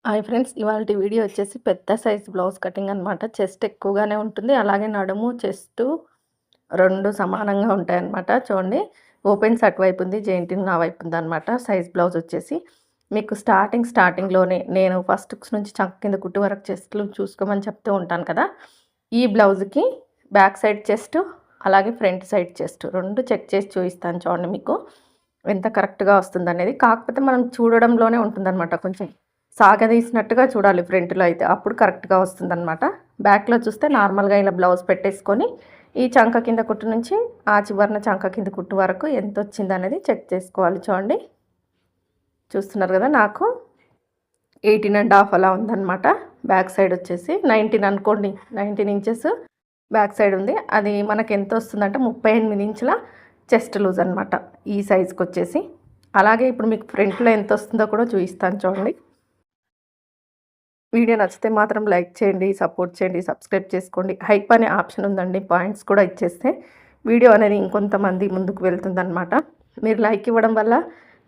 Hi friends, ఇవాల్టి video వచ్చేసి పెద్ద సైజ్ బ్లౌజ్ కటింగ్ అనమాట. చెస్ట్ ఎక్కువగానే ఉంటుంది. అలాగే నడుము, చెస్టు 2 సమానంగా ఉంటాయన్నమాట. చూడండి, ఓపెన్స్ అటువైపు ఉంది, జెయింటింగ్ నా వైపు ఉందన్నమాట. సైజ్ బ్లౌజ్ వచ్చేసి మీకు స్టార్టింగ్లోనే నేను ఫస్ట్ నుంచి చంక కింద కుట్టు వరకు చెస్ట్లు చూసుకోమని చెప్తూ ఉంటాను కదా. ఈ బ్లౌజ్కి బ్యాక్ సైడ్ చెస్ట్ అలాగే ఫ్రంట్ సైడ్ చెస్ట్ 2 చెక్ చేసి చూపిస్తాను. చూడండి మీకు ఎంత కరెక్ట్గా వస్తుందనేది. కాకపోతే మనం చూడడంలోనే ఉంటుందన్నమాట, కొంచెం సాగదీసినట్టుగా చూడాలి ఫ్రంట్లో అయితే, అప్పుడు కరెక్ట్గా వస్తుందన్నమాట. బ్యాక్లో చూస్తే నార్మల్గా ఇలా బ్లౌజ్ పెట్టేసుకొని ఈ చంక కింద కుట్టు నుంచి ఆ చివరన చంక కింద కుట్టు వరకు ఎంత వచ్చింది అనేది చెక్ చేసుకోవాలి. చూడండి, చూస్తున్నారు కదా, నాకు 18.5 అలా ఉందన్నమాట. బ్యాక్ సైడ్ వచ్చేసి 19 అనుకోండి, 19 ఇంచెస్ బ్యాక్ సైడ్ ఉంది. అది మనకు ఎంత వస్తుందంటే 38 ఇంచుల చెస్ట్ లూజ్ అనమాట ఈ సైజ్కి వచ్చేసి. అలాగే ఇప్పుడు మీకు ఫ్రంట్లో ఎంత వస్తుందో కూడా చూపిస్తాను. చూడండి, వీడియో నచ్చితే మాత్రం లైక్ చేయండి, సపోర్ట్ చేయండి, సబ్స్క్రైబ్ చేసుకోండి. హైప్ అనే ఆప్షన్ ఉందండి, పాయింట్స్ కూడా ఇచ్చేస్తే వీడియో అనేది ఇంకొంతమంది ముందుకు వెళ్తుందన్నమాట. మీరు లైక్ ఇవ్వడం వల్ల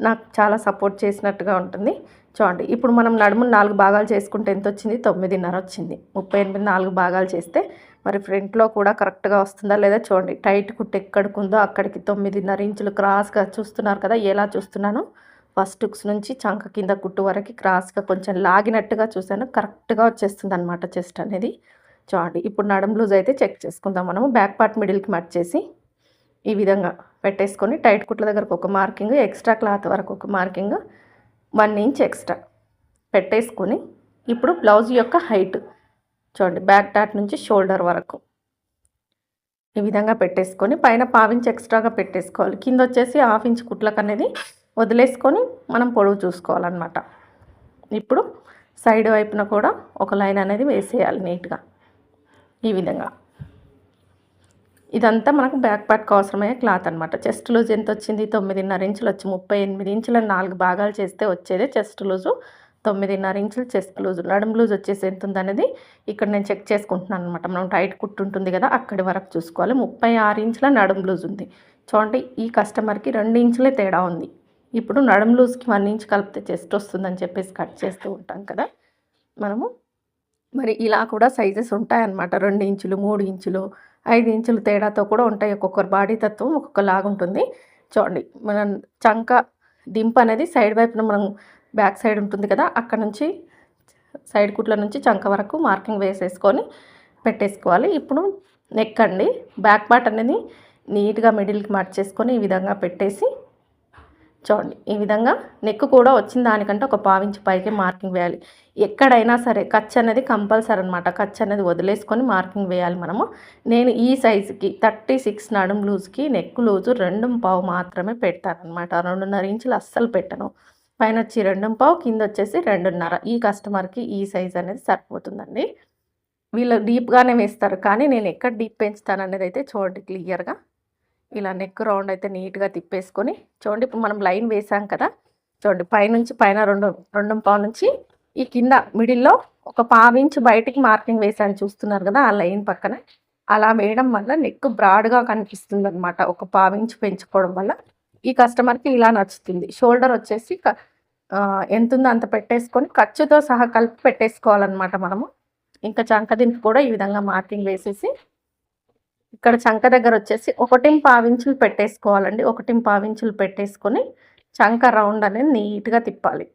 నాకు చాలా సపోర్ట్ చేసినట్టుగా ఉంటుంది. చూడండి, ఇప్పుడు మనం నడుము 4 భాగాలు చేసుకుంటే ఎంత వచ్చింది? 9.5 వచ్చింది. 38 4 భాగాలు చేస్తే మరి ఫ్రంట్లో కూడా కరెక్ట్గా వస్తుందా లేదా చూడండి. టైట్ కుట్టు ఎక్కడికుందో అక్కడికి 9.5 ఇంచులు క్రాస్గా చూస్తున్నారు కదా. ఎలా చూస్తున్నాను, ఫస్ట్ హుక్స్ నుంచి చంక కింద కుట్టు వరకు క్రాస్గా కొంచెం లాగినట్టుగా చూసాను. కరెక్ట్గా వచ్చేస్తుంది అనమాట చెస్ట్ అనేది. చూడండి, ఇప్పుడు నడుము లూజ్ అయితే చెక్ చేసుకుందాం. మనము బ్యాక్ పార్ట్ మిడిల్కి మర్చేసి ఈ విధంగా పెట్టేసుకొని టైట్ కుట్ల దగ్గరకు ఒక మార్కింగ్, ఎక్స్ట్రా క్లాత్ వరకు ఒక మార్కింగ్, 1 ఇంచ్ ఎక్స్ట్రా పెట్టేసుకొని ఇప్పుడు బ్లౌజ్ యొక్క హైట్ చూడండి, బ్యాక్ డాట్ నుంచి షోల్డర్ వరకు ఈ విధంగా పెట్టేసుకొని పైన 1/2 ఇంచ్ ఎక్స్ట్రాగా పెట్టేసుకోవాలి. కింద వచ్చేసి 1/2 ఇంచ్ కుట్లకు అనేది వదిలేసుకొని మనం పొడవు చూసుకోవాలన్నమాట. ఇప్పుడు సైడ్ వైపున కూడా ఒక లైన్ అనేది వేసేయాలి నీట్గా ఈ విధంగా. ఇదంతా మనకు బ్యాక్ పార్ట్కి అవసరమయ్యే క్లాత్ అనమాట. చెస్ట్ లూజ్ ఎంత వచ్చింది? 9.5 ఇంచులు వచ్చి 38 ఇంచుల 4 భాగాలు చేస్తే వచ్చేదే చెస్ట్ లూజు. 9.5 ఇంచులు చెస్ట్ లూజు. నడుము లూజ్ వచ్చేసి ఎంత ఉందనేది ఇక్కడ నేను చెక్ చేసుకుంటున్నాను అనమాట. మనం టైట్ కుట్టు ఉంటుంది కదా, అక్కడి వరకు చూసుకోవాలి. 36 ఇంచుల నడుము లూజ్ ఉంది. చూడండి, ఈ కస్టమర్కి 2 ఇంచులే తేడా ఉంది. ఇప్పుడు నడుము లూజ్కి 1 ఇంచ్ కలిపితే చెస్ట్ వస్తుందని చెప్పేసి కట్ చేస్తూ ఉంటాం కదా మనము. మరి ఇలా కూడా సైజెస్ ఉంటాయన్నమాట. 2 ఇంచులు, 3 ఇంచులు, 5 ఇంచులు తేడాతో కూడా ఉంటాయి. ఒక్కొక్కరు బాడీ తత్వం ఒక్కొక్కలాగా ఉంటుంది. చూడండి, మనం చంక దింపు అనేది సైడ్ వైపున మనం బ్యాక్ సైడ్ ఉంటుంది కదా, అక్కడ నుంచి సైడ్ కుట్ల నుంచి చంక వరకు మార్కింగ్ వేసేసుకొని పెట్టేసుకోవాలి. ఇప్పుడు నెక్ అండి, బ్యాక్ పార్ట్ అనేది నీట్గా మిడిల్కి మార్చేసుకొని ఈ విధంగా పెట్టేసి చూడండి, ఈ విధంగా నెక్ కూడా వచ్చిన దానికంటే ఒక 1/2 ఇంచ్ పైకి మార్కింగ్ వేయాలి. ఎక్కడైనా సరే ఖర్చు అనేది కంపల్సరీ అనమాట. ఖర్చు అనేది వదిలేసుకొని మార్కింగ్ వేయాలి మనము. నేను ఈ సైజుకి 36 నడుము లూజ్కి నెక్ లూజు 2.5 మాత్రమే పెడతానమాట. 2.5 ఇంచులు అస్సలు పెట్టను. పైన వచ్చి 2.5, కింద వచ్చేసి 2.5. ఈ కస్టమర్కి ఈ సైజ్ అనేది సరిపోతుందండి. వీళ్ళు డీప్గానే వేస్తారు, కానీ నేను ఎక్కడ డీప్ పెంచుతాను అనేది అయితే చూడండి క్లియర్గా. ఇలా నెక్ రౌండ్ అయితే నీట్గా తిప్పేసుకొని చూడండి, ఇప్పుడు మనం లైన్ వేసాం కదా. చూడండి, పైనుంచి పైన 2.5 నుంచి ఈ కింద మిడిల్లో ఒక 1/2 ఇంచ్ బయటికి మార్కింగ్ వేసాను, చూస్తున్నారు కదా. ఆ లైన్ పక్కన అలా వేయడం వల్ల నెక్ బ్రాడ్గా కనిపిస్తుంది అనమాట. ఒక 1/2 ఇంచ్ పెంచుకోవడం వల్ల ఈ కస్టమర్కి ఇలా నచ్చుతుంది. షోల్డర్ వచ్చేసి ఎంత ఉందో అంత పెట్టేసుకొని ఖర్చుతో సహా కలిపి పెట్టేసుకోవాలన్నమాట మనము. ఇంకా చంక దింపు కూడా ఈ విధంగా మార్కింగ్ వేసేసి ఇక్కడ చంక దగ్గర వచ్చేసి 1.5 ఇంచులు పెట్టేసుకోవాలండి. 1.5 ఇంచులు పెట్టేసుకొని చంక రౌండ్ అనేది నీట్గా తిప్పాలి.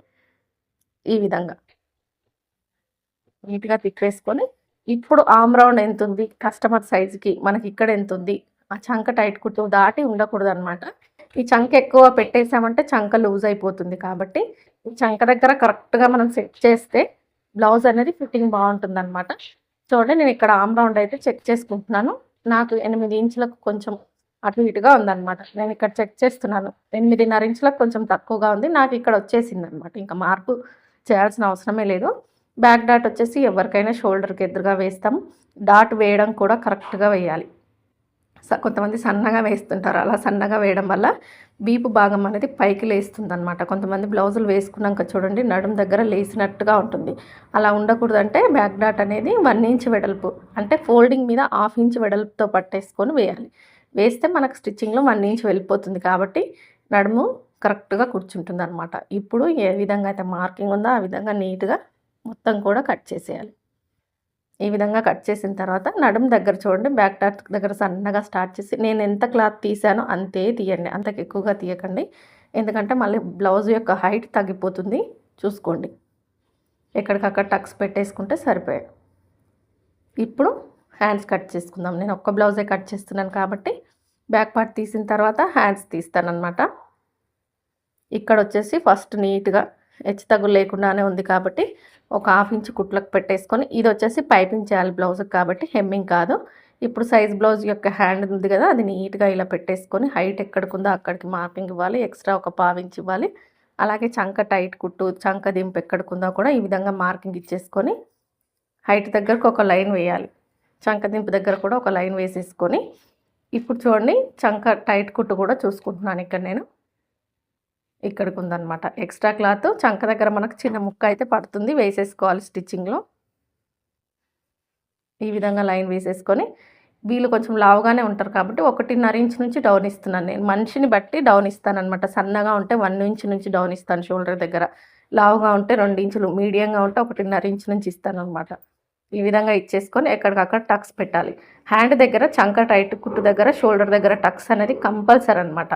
ఈ విధంగా నీట్గా తిప్పేసుకొని ఇప్పుడు ఆమ్ రౌండ్ ఎంత ఉంది కస్టమర్ సైజుకి, మనకి ఇక్కడ ఎంత ఉంది, ఆ చంక టైట్ కుట్టు దాటి ఉండకూడదు అనమాట. ఈ చంక ఎక్కువ పెట్టేసామంటే చంక లూజ్ అయిపోతుంది. కాబట్టి ఈ చంక దగ్గర కరెక్ట్గా మనం సెట్ చేస్తే బ్లౌజ్ అనేది ఫిట్టింగ్ బాగుంటుంది అనమాట. చూడండి, నేను ఇక్కడ ఆమ్ రౌండ్ అయితే చెక్ చేసుకుంటున్నాను. నాకు 8 ఇంచులకు కొంచెం అటు ఇటుగా ఉందన్నమాట. నేను ఇక్కడ చెక్ చేస్తున్నాను, 8.5 ఇంచులకు కొంచెం తక్కువగా ఉంది. నాకు ఇక్కడ వచ్చేసింది అనమాట. ఇంకా మార్పు చేయాల్సిన అవసరమే లేదు. బ్యాక్ డాట్ వచ్చేసి ఎవరికైనా షోల్డర్కి ఎదురుగా వేస్తాం. డాట్ వేయడం కూడా కరెక్ట్గా వేయాలి. కొంతమంది సన్నగా వేస్తుంటారు. అలా సన్నగా వేయడం వల్ల వీపు భాగం అనేది పైకి లేస్తుంది అనమాట. కొంతమంది బ్లౌజులు వేసుకున్నాక చూడండి, నడుము దగ్గర లేసినట్టుగా ఉంటుంది. అలా ఉండకూడదంటే బ్యాక్ డాట్ అనేది 1 ఇంచ్ వెడల్పు, అంటే ఫోల్డింగ్ మీద 1/2 ఇంచ్ వెడల్పుతో పట్టేసుకొని వేయాలి. వేస్తే మనకు స్టిచ్చింగ్లో 1 ఇంచ్ వెళ్ళిపోతుంది. కాబట్టి నడుము కరెక్ట్గా కూర్చుంటుంది అనమాట. ఇప్పుడు ఏ విధంగా అయితే మార్కింగ్ ఉందో ఆ విధంగా నీట్గా మొత్తం కూడా కట్ చేసేయాలి. ఈ విధంగా కట్ చేసిన తర్వాత నడుము దగ్గర చూడండి, బ్యాక్ డాట్ దగ్గర సన్నగా స్టార్ట్ చేసి నేను ఎంత క్లాత్ తీసానో అంతే తీయండి, అంతకు ఎక్కువగా తీయకండి. ఎందుకంటే మళ్ళీ బ్లౌజ్ యొక్క హైట్ తగ్గిపోతుంది, చూసుకోండి. ఎక్కడికక్కడ టక్స్ పెట్టేసుకుంటే సరిపోయాయి. ఇప్పుడు హ్యాండ్స్ కట్ చేసుకుందాం. నేను ఒక్క బ్లౌజే కట్ చేస్తున్నాను కాబట్టి బ్యాక్ పార్ట్ తీసిన తర్వాత హ్యాండ్స్ తీస్తానన్నమాట. ఇక్కడ వచ్చేసి ఫస్ట్ నీట్గా హెచ్చు తగ్గులు లేకుండానే ఉంది కాబట్టి ఒక 1/2 ఇంచ్ కుట్లకు పెట్టేసుకొని, ఇది వచ్చేసి పైపింగ్ చేయాలి బ్లౌజ్కి కాబట్టి హెమ్మింగ్ కాదు. ఇప్పుడు సైజ్ బ్లౌజ్ యొక్క హ్యాండ్ ఉంది కదా, అది నీట్గా ఇలా పెట్టేసుకొని హైట్ ఎక్కడికుందో అక్కడికి మార్కింగ్ ఇవ్వాలి. ఎక్స్ట్రా ఒక 1/2 ఇంచ్ ఇవ్వాలి. అలాగే చంక టైట్ కుట్టు, చంక దింపు ఎక్కడికుందో కూడా ఈ విధంగా మార్కింగ్ ఇచ్చేసుకొని హైట్ దగ్గరకు ఒక లైన్ వేయాలి. చంక దింపు దగ్గర కూడా ఒక లైన్ వేసేసుకొని, ఇప్పుడు చూడండి చంక టైట్ కుట్టు కూడా చూసుకుంటున్నాను ఇక్కడ నేను. ఇక్కడికి ఉందన్నమాట ఎక్స్ట్రా క్లాత్. చంక దగ్గర మనకు చిన్న ముక్క అయితే పడుతుంది, వేసేసుకోవాలి స్టిచ్చింగ్లో. ఈ విధంగా లైన్ వేసేసుకొని, వీళ్ళు కొంచెం లావుగానే ఉంటారు కాబట్టి 1.5 ఇంచ్ నుంచి డౌన్ ఇస్తున్నాను నేను. మనిషిని బట్టి డౌన్ ఇస్తానమాట. సన్నగా ఉంటే 1 ఇంచ్ నుంచి డౌన్ ఇస్తాను షోల్డర్ దగ్గర, లావుగా ఉంటే 2 ఇంచులు, మీడియంగా ఉంటే 1.5 ఇంచ్ నుంచి ఇస్తాను అనమాట. ఈ విధంగా ఇచ్చేసుకొని ఎక్కడికక్కడ టక్స్ పెట్టాలి. హ్యాండ్ దగ్గర చంక టైట్ కుట్టు దగ్గర, షోల్డర్ దగ్గర టక్స్ అనేది కంపల్సరీ అనమాట.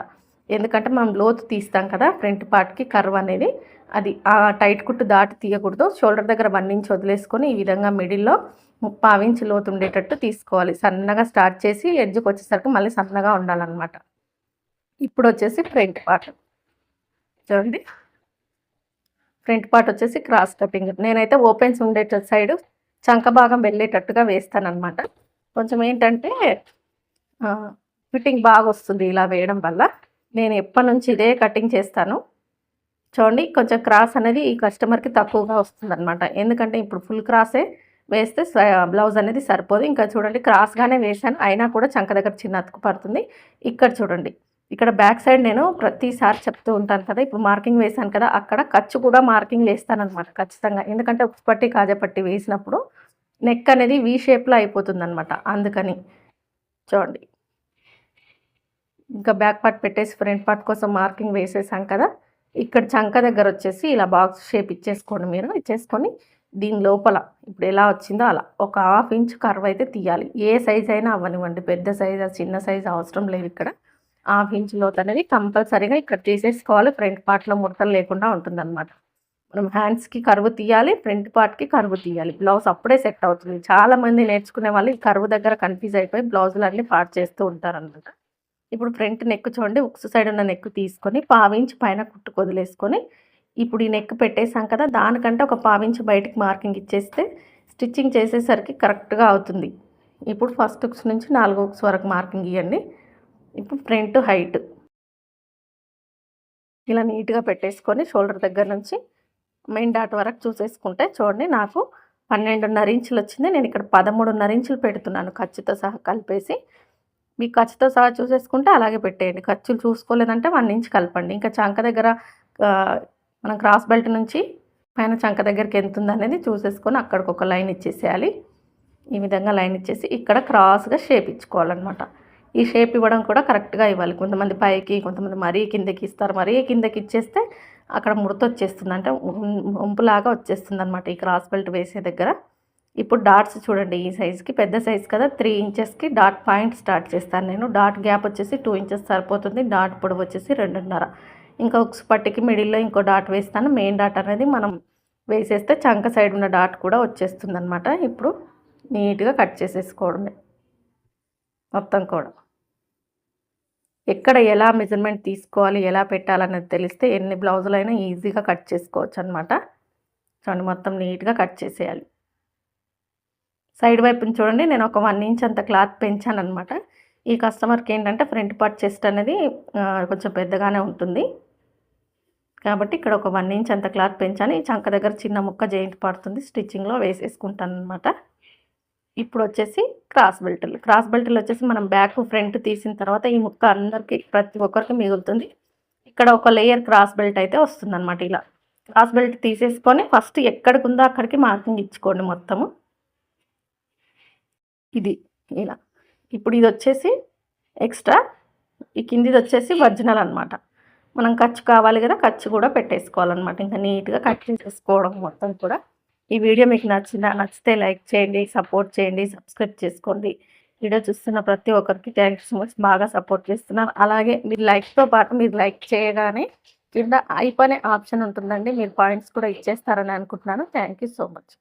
ఎందుకంటే మనం లోతు తీస్తాం కదా ఫ్రంట్ పార్ట్కి, కర్వ్ అనేది, అది ఆ టైట్ కుట్టు దాటి తీయకూడదు. షోల్డర్ దగ్గర 1 ఇంచ్ వదిలేసుకొని ఈ విధంగా మిడిల్లో 3/4 ఇంచ్ లోతు ఉండేటట్టు తీసుకోవాలి. సన్నగా స్టార్ట్ చేసి ఎడ్జ్కి వచ్చేసరికి మళ్ళీ సన్నగా ఉండాలన్నమాట. ఇప్పుడు వచ్చేసి ఫ్రంట్ పార్ట్ చూడండి. ఫ్రంట్ పార్ట్ వచ్చేసి క్రాస్ కటింగ్. నేనైతే ఓపెన్స్ ఉండేట సైడ్ చంక భాగం వెళ్ళేటట్టుగా వేస్తానన్నమాట. కొంచెం ఏంటంటే ఫిట్టింగ్ బాగా వస్తుంది ఇలా వేయడం వల్ల. నేను ఎప్పటి నుంచి ఇదే కటింగ్ చేస్తాను. చూడండి కొంచెం క్రాస్ అనేది ఈ కస్టమర్కి తక్కువగా వస్తుందన్నమాట. ఎందుకంటే ఇప్పుడు ఫుల్ క్రాసే వేస్తే బ్లౌజ్ అనేది సరిపోదు. ఇంకా చూడండి క్రాస్గానే వేసాను, అయినా కూడా చంక దగ్గర చిన్న అతుకు పడుతుంది. ఇక్కడ చూడండి, ఇక్కడ బ్యాక్ సైడ్ నేను ప్రతిసారి చెప్తూ ఉంటాను కదా, ఇప్పుడు మార్కింగ్ వేసాను కదా, అక్కడ ఖర్చు కూడా మార్కింగ్ వేస్తానమాట ఖచ్చితంగా. ఎందుకంటే ఉక్స్ పట్టి కాజాపట్టి వేసినప్పుడు నెక్ అనేది వీ షేప్లో అయిపోతుంది అనమాట, అందుకని. చూడండి ఇంకా బ్యాక్ పార్ట్ పెట్టేసి ఫ్రంట్ పార్ట్ కోసం మార్కింగ్ వేసేసాం కదా, ఇక్కడ చంక దగ్గర వచ్చేసి ఇలా బాక్స్ షేప్ ఇచ్చేసుకోండి. మీరు ఇచ్చేసుకొని దీని లోపల ఇప్పుడు ఎలా వచ్చిందో అలా ఒక 1/2 ఇంచ్ కర్వ్ అయితే తీయాలి. ఏ సైజ్ అయినా అవ్వనివ్వండి, పెద్ద సైజు చిన్న సైజు అవసరం లేదు. ఇక్కడ 1/2 ఇంచ్ లోతు అనేది కంపల్సరీగా ఇక్కడ తీసేసుకోవాలి. ఫ్రంట్ పార్ట్లో ముడతలు లేకుండా ఉంటుందన్నమాట. మనం హ్యాండ్స్కి కర్వ్ తీయాలి, ఫ్రంట్ పార్ట్కి కర్వ్ తీయాలి. బ్లౌజ్ అప్పుడే సెట్ అవుతుంది. చాలామంది నేర్చుకునే వాళ్ళు ఈ కర్వ్ దగ్గర కన్ఫ్యూజ్ అయిపోయి బ్లౌజులు అన్నీ పార్ట్ చేస్తూ ఉంటారనమాట. ఇప్పుడు ఫ్రంట్ నెక్ చూడండి, ఉక్స్ సైడ్ ఉన్న నెక్ తీసుకొని 1/2 ఇంచ్ పైన కుట్టు వదిలేసుకొని, ఇప్పుడు ఈ నెక్ పెట్టేసాం కదా, దానికంటే ఒక 1/2 ఇంచ్ బయటికి మార్కింగ్ ఇచ్చేస్తే స్టిచ్చింగ్ చేసేసరికి కరెక్ట్గా అవుతుంది. ఇప్పుడు ఫస్ట్ ఉక్స్ నుంచి 4 ఉక్స్ వరకు మార్కింగ్ ఇవ్వండి. ఇప్పుడు ఫ్రంట్ హైట్ ఇలా నీట్గా పెట్టేసుకొని షోల్డర్ దగ్గర నుంచి మెయిన్ డాట్ వరకు చూసేసుకుంటే చూడండి నాకు 12.5 ఇంచులు వచ్చింది. నేను ఇక్కడ 13.5 ఇంచులు పెడుతున్నాను ఖర్చుతో సహా కలిపేసి. మీకు ఖర్చుతో సహా చూసేసుకుంటే అలాగే పెట్టేయండి. ఖర్చులు చూసుకోలేదంటే 1 ఇంచ్ కలపండి. ఇంకా చంక దగ్గర మనం క్రాస్ బెల్ట్ నుంచి పైన చంక దగ్గరికి ఎంత ఉందనేది చూసేసుకొని అక్కడికి ఒక లైన్ ఇచ్చేసేయాలి. ఈ విధంగా లైన్ ఇచ్చేసి ఇక్కడ క్రాస్గా షేప్ ఇచ్చుకోవాలన్నమాట. ఈ షేప్ ఇవ్వడం కూడా కరెక్ట్గా ఇవ్వాలి. కొంతమంది పైకి, కొంతమంది మరీ కిందకి ఇస్తారు. మరీ కిందకి ఇచ్చేస్తే అక్కడ ముడత వచ్చేస్తుంది, అంటే ఉంపులాగా వచ్చేస్తుంది అనమాట ఈ క్రాస్ బెల్ట్ వేసే దగ్గర. ఇప్పుడు డాట్స్ చూడండి, ఈ సైజ్కి పెద్ద సైజ్ కదా, 3 ఇంచెస్కి డాట్ పాయింట్ స్టార్ట్ చేస్తాను నేను. డాట్ గ్యాప్ వచ్చేసి 2 ఇంచెస్ సరిపోతుంది. డాట్ పొడవు వచ్చేసి 2.5. ఇంకా ఉక్స్ పట్టికి మిడిల్లో ఇంకో డాట్ వేస్తాను. మెయిన్ డాట్ అనేది మనం వేసేస్తే చంక సైడ్ ఉన్న డాట్ కూడా వచ్చేస్తుంది అనమాట. ఇప్పుడు నీట్గా కట్ చేసేసుకోవడమే మొత్తం కూడా. ఎక్కడ ఎలా మెజర్మెంట్ తీసుకోవాలి, ఎలా పెట్టాలనేది తెలిస్తే ఎన్ని బ్లౌజులైనా ఈజీగా కట్ చేసుకోవచ్చు అనమాట. చూడండి మొత్తం నీట్గా కట్ చేసేయాలి. సైడ్ వైపుని చూడండి, నేను ఒక 1 ఇంచ్ అంత క్లాత్ పెంచాను అనమాట. ఈ కస్టమర్కి ఏంటంటే ఫ్రంట్ పార్ట్ చెస్ట్ అనేది కొంచెం పెద్దగానే ఉంటుంది కాబట్టి ఇక్కడ ఒక 1 ఇంచ్ అంత క్లాత్ పెంచాను. ఈ చంక దగ్గర చిన్న ముక్క జాయింట్ పడుతుంది, స్టిచ్చింగ్లో వేసేసుకుంటాను అనమాట. ఇప్పుడు వచ్చేసి క్రాస్ బెల్ట్లు వచ్చేసి మనం బ్యాక్ ఫ్రంట్ తీసిన తర్వాత ఈ ముక్క అందరికి ప్రతి ఒక్కరికి మిగులుతుంది. ఇక్కడ ఒక లేయర్ క్రాస్ బెల్ట్ అయితే వస్తుంది అనమాట. ఇలా క్రాస్ బెల్ట్ తీసేసుకొని ఫస్ట్ ఎక్కడికి ఉందో అక్కడికి మార్కింగ్ ఇచ్చుకోండి మొత్తము. ఇది ఇలా. ఇప్పుడు ఇది వచ్చేసి ఎక్స్ట్రా, ఈ కిందిది వచ్చేసి ఒరిజినల్ అనమాట. మనం ఖర్చు కావాలి కదా, ఖర్చు కూడా పెట్టేసుకోవాలన్నమాట. ఇంకా నీట్గా కట్ చేసేసుకోవడం మొత్తం కూడా. ఈ వీడియో మీకు నచ్చితే లైక్ చేయండి, సపోర్ట్ చేయండి, సబ్స్క్రైబ్ చేసుకోండి. వీడియో చూస్తున్న ప్రతి ఒక్కరికి థ్యాంక్స్ సో మచ్. బాగా సపోర్ట్ చేస్తున్నారు. అలాగే మీరు లైక్తో పాటు మీరు లైక్ చేయగానే కింద ఐప్ అనే ఆప్షన్ ఉంటుందండి. మీరు పాయింట్స్ కూడా ఇచ్చేస్తారని అనుకుంటున్నాను. Thank you so much.